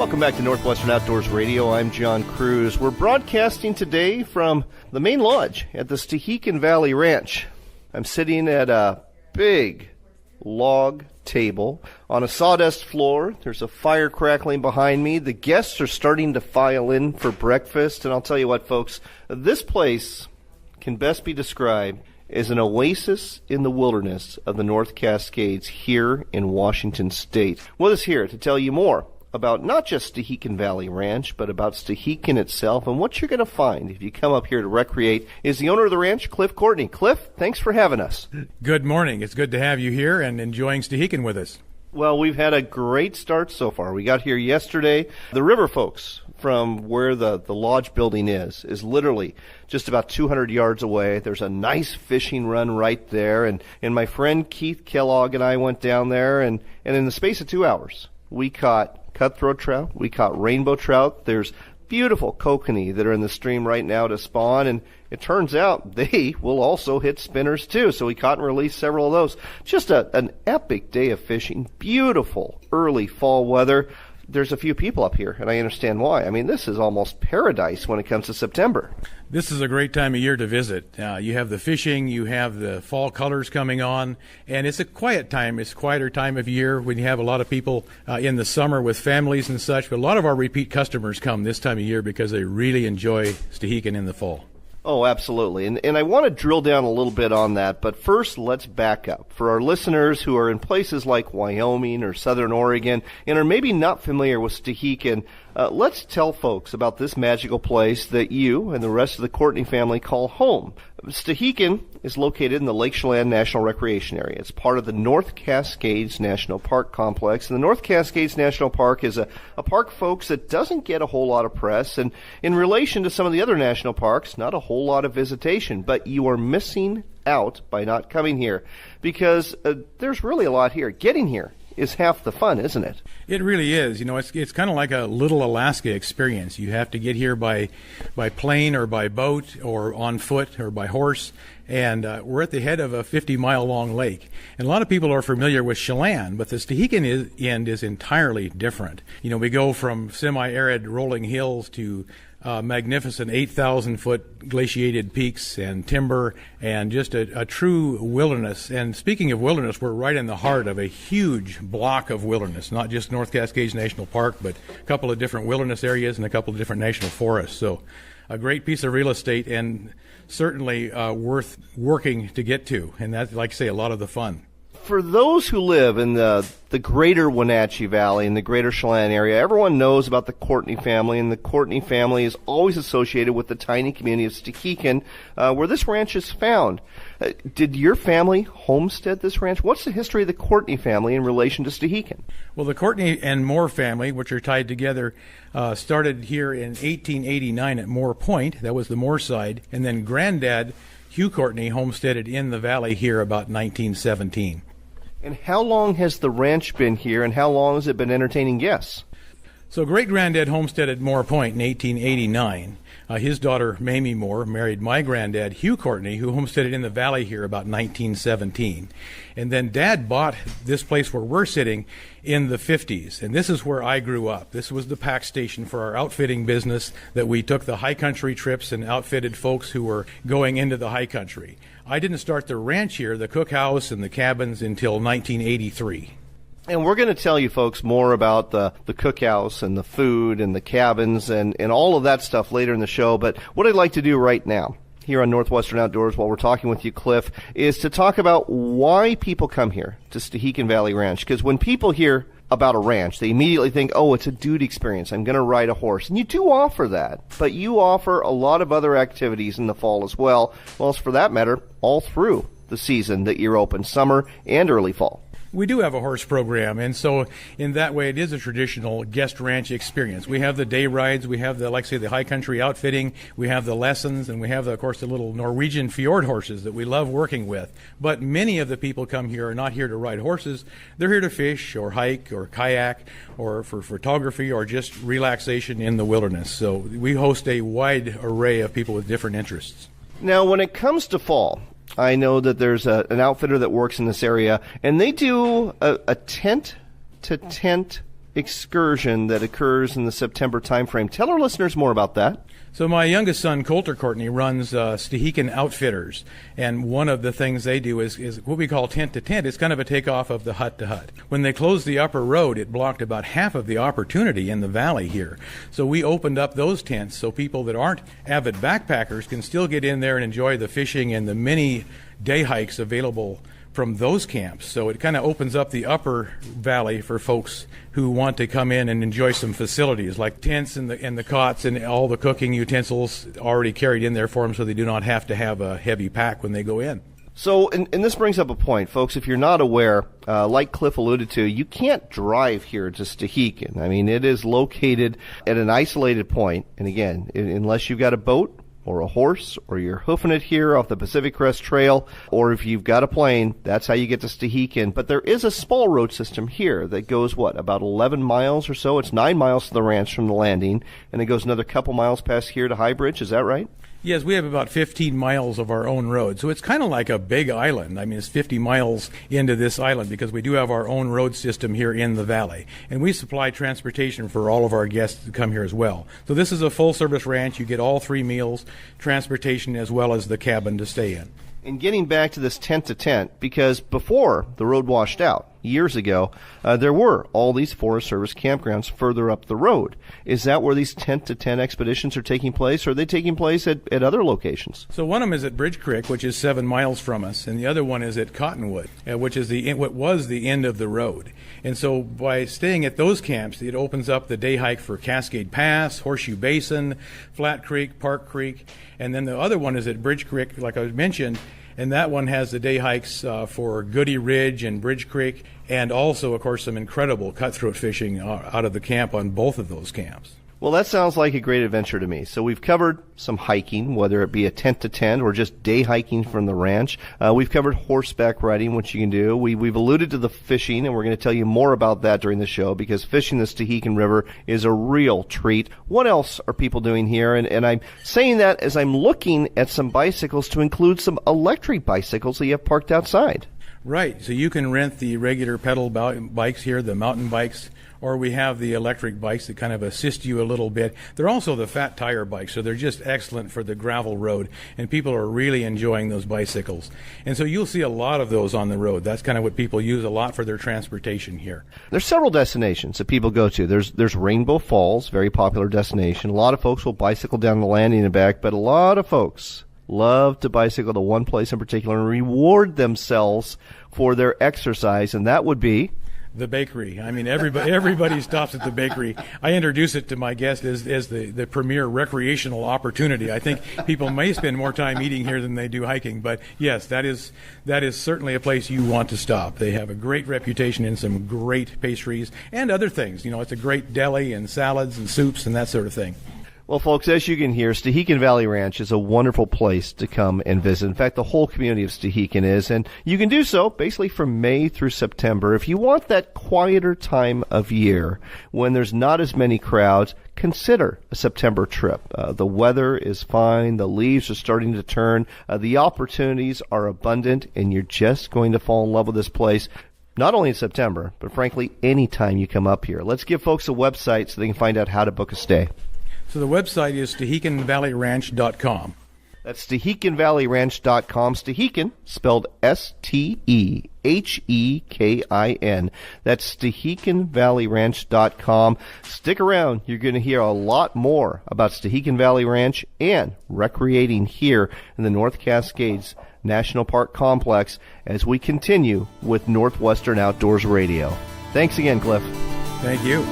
Welcome back to Northwestern Outdoors Radio. I'm John Kruse. We're broadcasting today from the main lodge at the Stehekin Valley Ranch. I'm sitting at a big log table on a sawdust floor. There's a fire crackling behind me. The guests are starting to file in for breakfast. And I'll tell you what, folks, this place can best be described as an oasis in the wilderness of the North Cascades here in Washington State. With us here to tell you more about not just Stehekin Valley Ranch, but about Stehekin itself and what you're going to find if you come up here to recreate is the owner of the ranch, Cliff Courtney. Cliff, thanks for having us. Good morning. It's good to have you here and enjoying Stehekin with us. Well, we've had a great start so far. We got here yesterday. The river folks from where the lodge building is literally just about 200 yards away. There's a nice fishing run right there. And my friend Keith Kellogg and I went down there, and in the space of 2 hours, we caught cutthroat trout, we caught rainbow trout. There's beautiful kokanee that are in the stream right now to spawn, and it turns out they will also hit spinners too. So we caught and released several of those. Just an epic day of fishing. Beautiful early fall weather. There's a few people up here, and I understand why. I mean, this is almost paradise when it comes to September. This is a great time of year to visit. You have the fishing, you have the fall colors coming on, and it's a quiet time. It's a quieter time of year when you have a lot of people in the summer with families and such. But a lot of our repeat customers come this time of year because they really enjoy Stehekin in the fall. Oh, absolutely. And I want to drill down a little bit on that, but first let's back up. For our listeners who are in places like Wyoming or Southern Oregon and are maybe not familiar with Stehekin, let's tell folks about this magical place that you and the rest of the Courtney family call home. Stehekin is located in the Lake Chelan National Recreation Area. It's part of the North Cascades National Park Complex. And the North Cascades National Park is a park, folks, that doesn't get a whole lot of press. And in relation to some of the other national parks, not a whole lot of visitation. But you are missing out by not coming here because there's really a lot here. Getting here is half the fun, isn't it? It really is. You know, it's kind of like a little Alaska experience. You have to get here by plane or by boat or on foot or by horse. And we're at the head of a 50-mile-long lake. And a lot of people are familiar with Chelan, but the Stehekin end is entirely different. You know, we go from semi-arid rolling hills to magnificent 8,000-foot glaciated peaks and timber and just a true wilderness. And speaking of wilderness, we're right in the heart of a huge block of wilderness, not just North Cascades National Park, but a couple of different wilderness areas and a couple of different national forests. So a great piece of real estate and certainly worth working to get to. And that's, like I say, a lot of the fun. For those who live in the greater Wenatchee Valley and the greater Chelan area, everyone knows about the Courtney family, and the Courtney family is always associated with the tiny community of Stehekin, where this ranch is found. Did your family homestead this ranch? What's the history of the Courtney family in relation to Stehekin? Well, the Courtney and Moore family, which are tied together, started here in 1889 at Moore Point. That was the Moore side. And then Granddad, Hugh Courtney, homesteaded in the valley here about 1917. And how long has the ranch been here, and how long has it been entertaining guests? So great-granddad homesteaded Moore Point in 1889. His daughter, Mamie Moore, married my granddad, Hugh Courtney, who homesteaded in the valley here about 1917. And then Dad bought this place where we're sitting in the 50s. And this is where I grew up. This was the pack station for our outfitting business that we took the high country trips and outfitted folks who were going into the high country. I didn't start the ranch here, the cookhouse and the cabins, until 1983. And we're going to tell you folks more about the cookhouse and the food and the cabins and all of that stuff later in the show. But what I'd like to do right now here on Northwestern Outdoors while we're talking with you, Cliff, is to talk about why people come here to Stehekin Valley Ranch. Because when people hear about a ranch, they immediately think, oh, it's a dude experience. I'm going to ride a horse. And you do offer that, but you offer a lot of other activities in the fall as well. Well, for that matter, all through the season that you're open, summer and early fall. We do have a horse program, and so in that way it is a traditional guest ranch experience. We have the day rides, we have the, like say, the high country outfitting, we have the lessons, and we have, of course, the little Norwegian fjord horses that we love working with. But many of the people come here are not here to ride horses. They're here to fish or hike or kayak or for photography or just relaxation in the wilderness. So we host a wide array of people with different interests. Now, when it comes to fall, I know that there's an outfitter that works in this area, and they do a tent-to-tent excursion that occurs in the September timeframe. Tell our listeners more about that. So my youngest son, Cliff Courtney, runs Stehekin Outfitters, and one of the things they do is what we call tent to tent. It's kind of a takeoff of the hut to hut. When they closed the upper road, it blocked about half of the opportunity in the valley here. So we opened up those tents so people that aren't avid backpackers can still get in there and enjoy the fishing and the many day hikes available from those camps. So it kind of opens up the upper valley for folks who want to come in and enjoy some facilities like tents and the cots and all the cooking utensils already carried in there for them, so they do not have to have a heavy pack when they go in. So, and this brings up a point, folks. If you're not aware, like Cliff alluded to, you can't drive here to Stehekin. I mean, it is located at an isolated point. And again, unless you've got a boat or a horse, or you're hoofing it here off the Pacific Crest Trail, or if you've got a plane, that's how you get to Stehekin. But there is a small road system here that goes, about 11 miles or so? It's 9 miles to the ranch from the landing, and it goes another couple miles past here to High Bridge. Is that right? Yes, we have about 15 miles of our own road. So it's kind of like a big island. I mean, it's 50 miles into this island because we do have our own road system here in the valley. And we supply transportation for all of our guests to come here as well. So this is a full-service ranch. You get all 3 meals, transportation, as well as the cabin to stay in. And getting back to this tent to tent, because before the road washed out, years ago, there were all these Forest Service campgrounds further up the road. Is that where these tent to tent expeditions are taking place, or are they taking place at other locations? So one of them is at Bridge Creek, which is 7 miles from us, and the other one is at Cottonwood, which is what was the end of the road. And so by staying at those camps, it opens up the day hike for Cascade Pass, Horseshoe Basin, Flat Creek, Park Creek, and then the other one is at Bridge Creek, like I mentioned, and that one has the day hikes for Goody Ridge and Bridge Creek, and also, of course, some incredible cutthroat fishing out of the camp on both of those camps. Well, that sounds like a great adventure to me. So we've covered some hiking, whether it be a tent to tent or just day hiking from the ranch. We've covered horseback riding, which you can do. We've alluded to the fishing, and we're going to tell you more about that during the show, because fishing the Stehekin River is a real treat. What else are people doing here? And I'm saying that as I'm looking at some bicycles to include some electric bicycles that you have parked outside. Right. So you can rent the regular pedal bikes here, the mountain bikes, or we have the electric bikes that kind of assist you a little bit. They're also the fat tire bikes, so they're just excellent for the gravel road, and people are really enjoying those bicycles. And so you'll see a lot of those on the road. That's kind of what people use a lot for their transportation here. There's several destinations that people go to. There's Rainbow Falls, very popular destination. A lot of folks will bicycle down the landing and back, but a lot of folks love to bicycle to one place in particular and reward themselves for their exercise, and that would be the bakery. I mean, everybody stops at the bakery. I introduce it to my guests as the premier recreational opportunity. I think people may spend more time eating here than they do hiking, but yes, that is certainly a place you want to stop. They have a great reputation in some great pastries and other things. You know, it's a great deli and salads and soups and that sort of thing. Well, folks, as you can hear, Stehekin Valley Ranch is a wonderful place to come and visit. In fact, the whole community of Stehekin is, and you can do so basically from May through September. If you want that quieter time of year when there's not as many crowds, consider a September trip. The weather is fine. The leaves are starting to turn. The opportunities are abundant, and you're just going to fall in love with this place. Not only in September, but frankly, anytime you come up here. Let's give folks a website so they can find out how to book a stay. So the website is StehekinValleyRanch.com. That's StehekinValleyRanch.com. Stehekin, spelled S-T-E-H-E-K-I-N. That's StehekinValleyRanch.com. Stick around. You're going to hear a lot more about Stehekin Valley Ranch and recreating here in the North Cascades National Park Complex as we continue with Northwestern Outdoors Radio. Thanks again, Cliff. Thank you.